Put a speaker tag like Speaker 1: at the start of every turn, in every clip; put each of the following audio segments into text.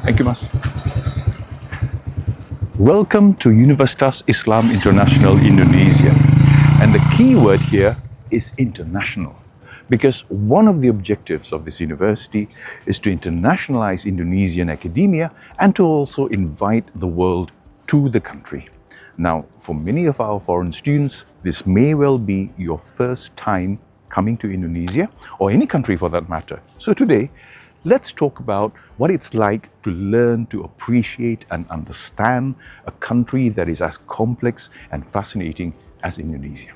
Speaker 1: Thank you, Mas. Welcome to Universitas Islam International Indonesia. And the key word here is international. Because one of the objectives of this university is to internationalize Indonesian academia and to also invite the world to the country. Now, for many of our foreign students, this may well be your first time coming to Indonesia, or any country for that matter. So today, let's talk about what it's like to learn to appreciate and understand a country that is as complex and fascinating as Indonesia.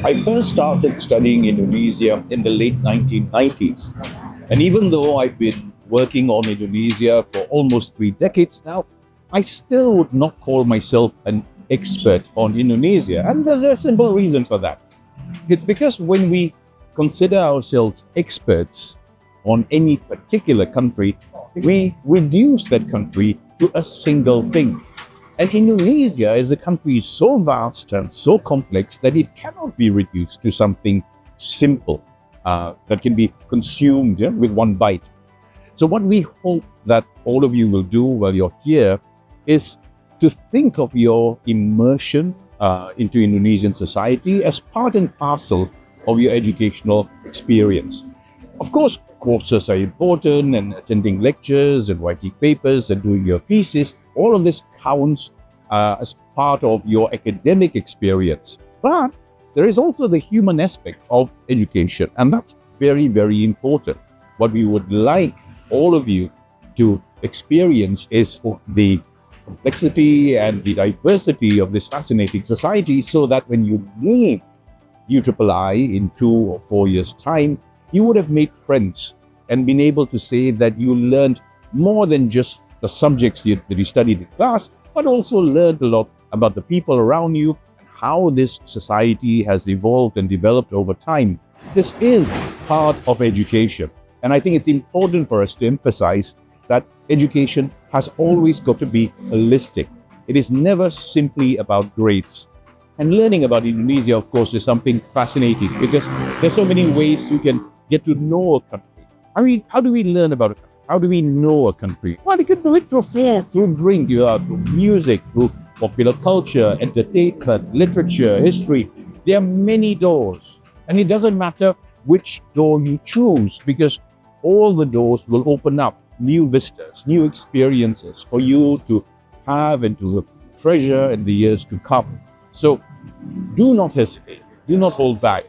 Speaker 1: I first started studying Indonesia in the late 1990s. And even though I've been working on Indonesia for almost 3 decades now, I still would not call myself an expert on Indonesia. And there's a simple reason for that. It's because when we consider ourselves experts on any particular country, we reduce that country to a single thing. And Indonesia is a country so vast and so complex that it cannot be reduced to something simple that can be consumed with one bite. So what we hope that all of you will do while you're here is to think of your immersion into Indonesian society as part and parcel of your educational experience. Of course, courses are important, and attending lectures and writing papers and doing your thesis, all of this counts as part of your academic experience. But there is also the human aspect of education, and that's very, very important. What we would like all of you to experience is the complexity and the diversity of this fascinating society, so that when you leave UIII in 2 or 4 years' time, you would have made friends and been able to say that you learned more than just the subjects that you studied in class, but also learned a lot about the people around you and how this society has evolved and developed over time. This is part of education. And I think it's important for us to emphasize that education has always got to be holistic. It is never simply about grades. And learning about Indonesia, of course, is something fascinating because there's so many ways you can get to know a country. I mean, how do we learn about a country? How do we know a country? Well, you can do it through food, through drink, through music, through popular culture, entertainment, literature, history. There are many doors. And it doesn't matter which door you choose, because all the doors will open up new vistas, new experiences for you to have and to treasure in the years to come. So do not hesitate, do not hold back.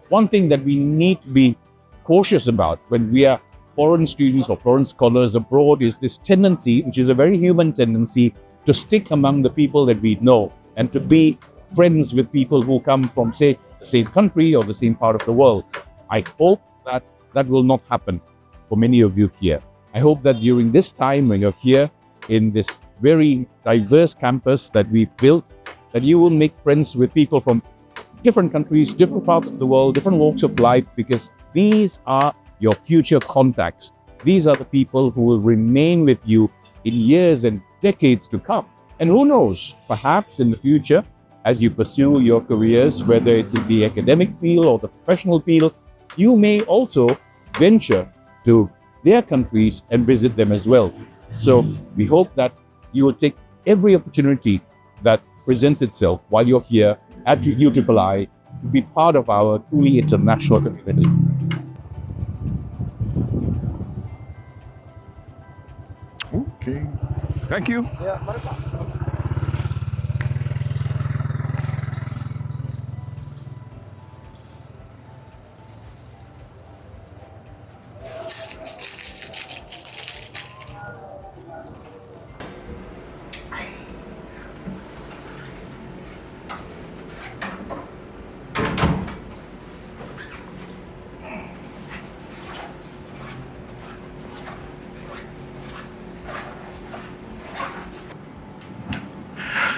Speaker 1: One thing that we need to be cautious about when we are foreign students or foreign scholars abroad is this tendency, which is a very human tendency, to stick among the people that we know and to be friends with people who come from, say, the same country or the same part of the world. I hope that that will not happen for many of you here. I hope that during this time when you're here in this very diverse campus that we've built, that you will make friends with people from different countries, different parts of the world, different walks of life, because these are your future contacts. These are the people who will remain with you in years and decades to come. And who knows, perhaps in the future, as you pursue your careers, whether it's in the academic field or the professional field, you may also venture to their countries and visit them as well. So we hope that you will take every opportunity that presents itself while you're here at UIII to be part of our truly international community. Okay. Thank you.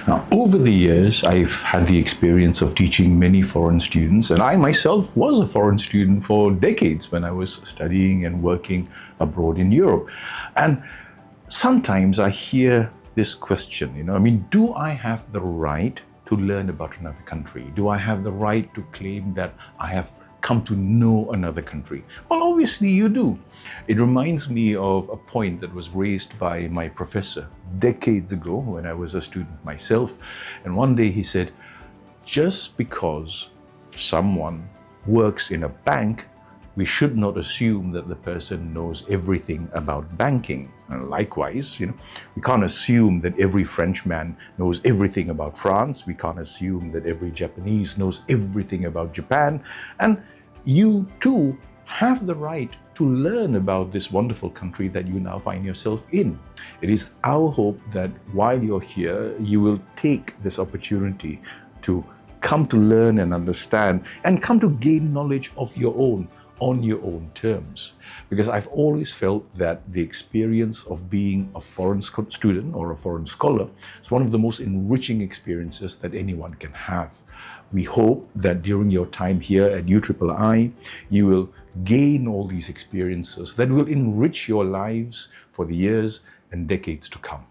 Speaker 1: Now, over the years, I've had the experience of teaching many foreign students, and I myself was a foreign student for decades when I was studying and working abroad in Europe. And sometimes I hear this question, do I have the right
Speaker 2: to learn about another country? Do I have the right to claim that I have come to know another country? Well, obviously you do. It reminds me of a point that was raised by my professor decades ago when I was a student myself. And one day he said, just because someone works in a bank, we should not assume that the person knows everything about banking. And likewise, we can't assume that every Frenchman knows everything about France. We can't assume that every Japanese knows everything about Japan. And you too have the right to learn about this wonderful country that you now find yourself in. It is our hope that while you're here, you will take this opportunity to come to learn and understand and come to gain knowledge of your own on your own terms. Because I've always felt that the experience of being a foreign student or a foreign scholar is one of the most enriching experiences that anyone can have. We hope that during your time here at UIII, you will gain all these experiences that will enrich your lives for the years and decades to come.